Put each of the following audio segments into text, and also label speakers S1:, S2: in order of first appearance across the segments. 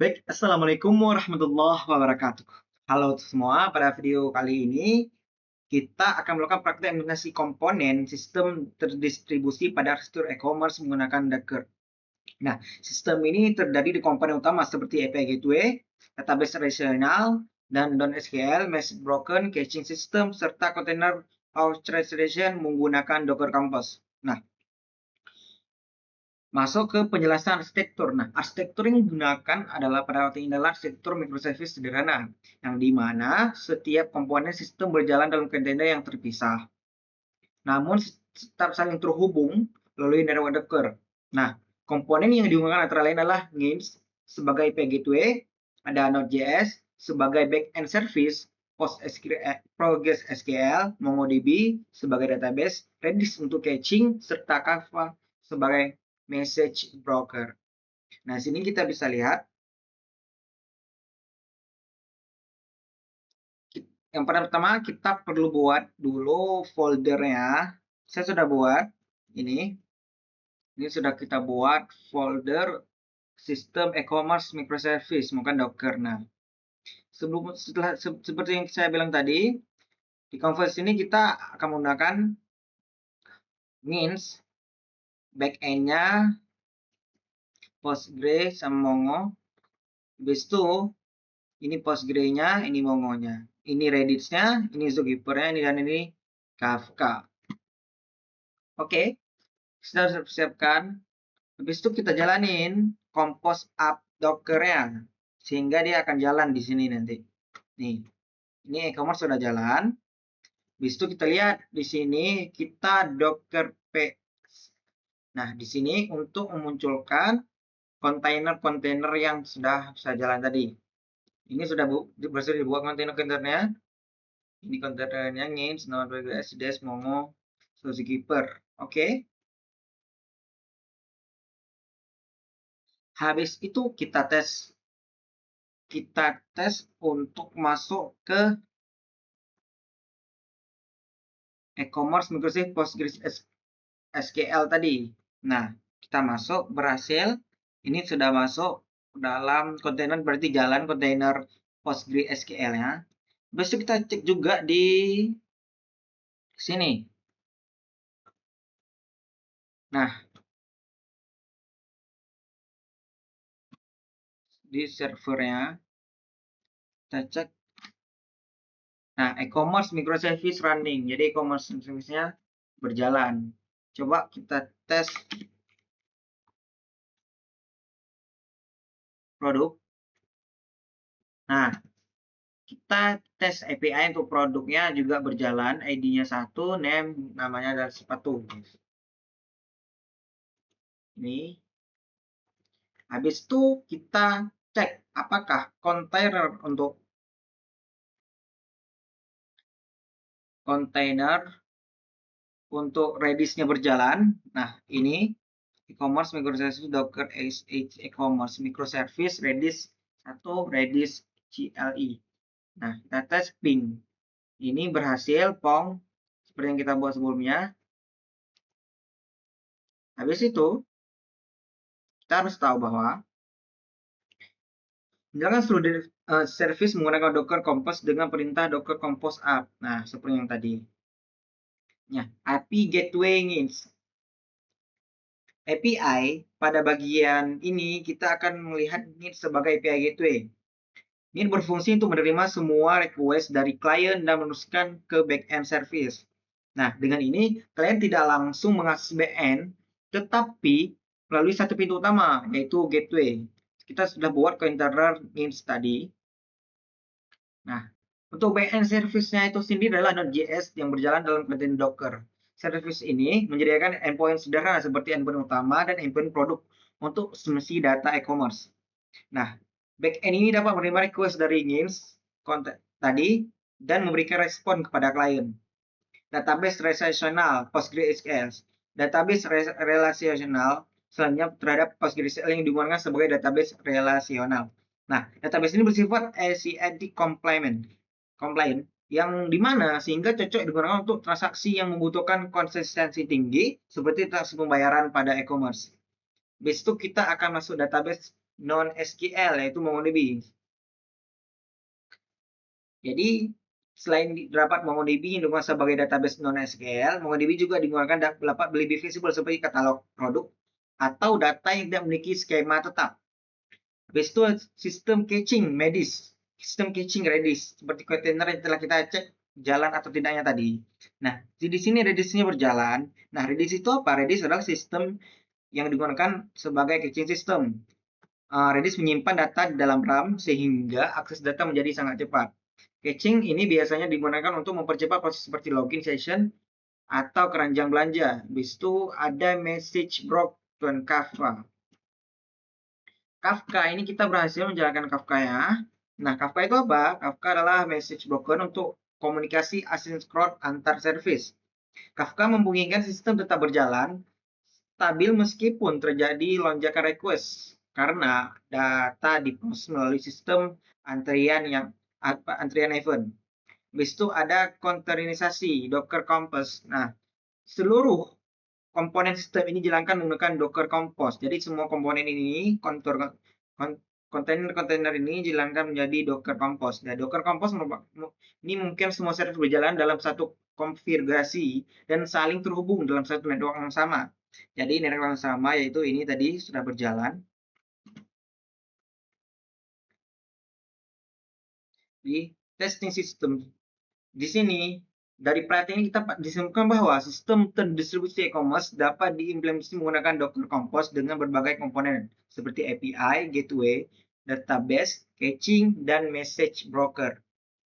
S1: Baik, Assalamualaikum warahmatullahi wabarakatuh. Halo semua, pada video kali ini kita akan melakukan praktek implementasi komponen sistem terdistribusi pada arsitektur e-commerce menggunakan Docker. Nah, sistem ini terdiri di komponen utama seperti API Gateway, database relational, dan non-SQL, message broken, caching system, serta container orchestration menggunakan Docker Compose. Nah, masuk ke penjelasan arsitektur. Nah, arsitektur yang digunakan adalah pada waktu ini adalah arsitektur microservice sederhana, yang di mana setiap komponen sistem berjalan dalam kontainer yang terpisah, namun tetap saling terhubung melalui network Docker. Nah, komponen yang digunakan antara lain adalah NIMS sebagai API Gateway, ada Node.js sebagai backend service, PostgreSQL, MongoDB sebagai database, Redis untuk caching, serta Kafka sebagai message broker. Nah, sini kita bisa lihat yang pertama kita perlu buat dulu foldernya. Saya sudah buat ini. Ini sudah kita buat folder sistem e-commerce microservice menggunakan Docker. Nah, seperti yang saya bilang tadi, di Converse ini kita akan menggunakan NIMS, backend-nya Postgre sama Mongo. Habis itu ini Postgre-nya, ini Mongo-nya. Ini Redis-nya, ini Zookeeper-nya, ini dan ini Kafka. Oke, kita sudah persiapkan. Habis itu kita jalanin compose up Docker-nya sehingga dia akan jalan di sini nanti. Nih, ini e-commerce sudah jalan. Habis itu kita lihat di sini kita Docker P. Nah, di sini untuk memunculkan kontainer-kontainer yang sudah saya jalan tadi. Ini sudah berhasil dibuat kontainer-kontainernya. Ini kontainernya NIMS, Node.js, Dash, Mongo, Zookeeper. Oke. Habis itu kita tes untuk masuk ke e-commerce microservice PostgreSQL tadi. Nah, kita masuk, berhasil. Ini sudah masuk dalam kontainer, berarti jalan kontainer PostgreSQL-nya. Besok kita cek juga di sini. Nah, di servernya kita cek. Nah, e-commerce microservice running. Jadi e-commerce service-nya berjalan. Coba kita tes produk. Nah, kita tes API untuk produknya juga berjalan. ID-nya 1, name namanya adalah sepatu. Ini. Habis itu kita cek apakah kontainer untuk Redis-nya berjalan. Nah, ini e-commerce microservice Docker SH e-commerce microservice Redis 1 Redis CLI. Nah, kita tes ping. Ini berhasil PONG seperti yang kita buat sebelumnya. Habis itu kita harus tahu bahwa menjalankan seluruh service menggunakan Docker Compose dengan perintah Docker Compose up. Nah, seperti yang tadi. Ya, API Gateway needs. API pada bagian ini kita akan melihat needs sebagai API Gateway. Ini berfungsi untuk menerima semua request dari klien dan meneruskan ke backend service. Nah, dengan ini klien tidak langsung mengakses backend, tetapi melalui satu pintu utama, yaitu gateway. Kita sudah buat container needs tadi. Nah, untuk backend service-nya itu sendiri adalah Node.js yang berjalan dalam kontainer Docker. Service ini menyediakan endpoint sederhana seperti endpoint utama dan endpoint produk untuk mengisi data e-commerce. Nah, backend ini dapat menerima request dari NIMS tadi dan memberikan respon kepada klien. Database relasional PostgreSQL. Database relasional selanjutnya terhadap PostgreSQL yang digunakan sebagai database relasional. Nah, database ini bersifat ACID compliant yang dimana sehingga cocok digunakan untuk transaksi yang membutuhkan konsistensi tinggi seperti transaksi pembayaran pada e-commerce. Habis itu kita akan masuk database non-SQL, yaitu MongoDB. Jadi, selain dapat MongoDB digunakan sebagai database non-SQL, MongoDB juga digunakan dapat lebih visible seperti katalog produk atau data yang tidak memiliki skema tetap. Habis itu sistem caching Redis, sistem caching Redis seperti kontainer yang telah kita cek jalan atau tidaknya tadi. Nah, di sini Redis-nya berjalan. Nah, Redis itu apa? Redis adalah sistem yang digunakan sebagai caching system. Redis menyimpan data di dalam RAM sehingga akses data menjadi sangat cepat. Caching ini biasanya digunakan untuk mempercepat proses seperti login session atau keranjang belanja. Habis itu ada message broken Kafka. Kafka ini kita berhasil menjalankan Kafka ya. Nah, Kafka itu apa? Kafka adalah message broken untuk komunikasi asinkron antar service. Kafka memungkinkan sistem tetap berjalan stabil meskipun terjadi lonjakan request karena data diproses melalui sistem antrian event. Habis itu ada containerisasi Docker Compose. Nah, seluruh komponen sistem ini dijalankan menggunakan Docker Compose. Jadi semua komponen ini, kontainer-kontainer ini dijalankan menjadi Docker Compose. Nah, Docker Compose ini mungkin semua service berjalan dalam satu konfigurasi dan saling terhubung dalam satu network yang sama. Jadi network yang sama yaitu ini tadi sudah berjalan. Di testing system. Di sini dari perhatian kita disimpulkan bahwa sistem terdistribusi e-commerce dapat diimplementasi menggunakan Docker Compose dengan berbagai komponen seperti API, gateway, database, caching, dan message broker.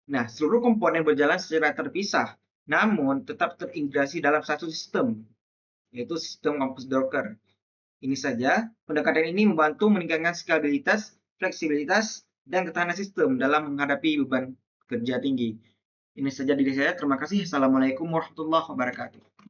S1: Nah, seluruh komponen berjalan secara terpisah, namun tetap terintegrasi dalam satu sistem, yaitu sistem Compose Docker. Ini saja, pendekatan ini membantu meningkatkan skalabilitas, fleksibilitas, dan ketahanan sistem dalam menghadapi beban kerja tinggi. Ini saja dari saya. Terima kasih. Assalamualaikum warahmatullahi wabarakatuh.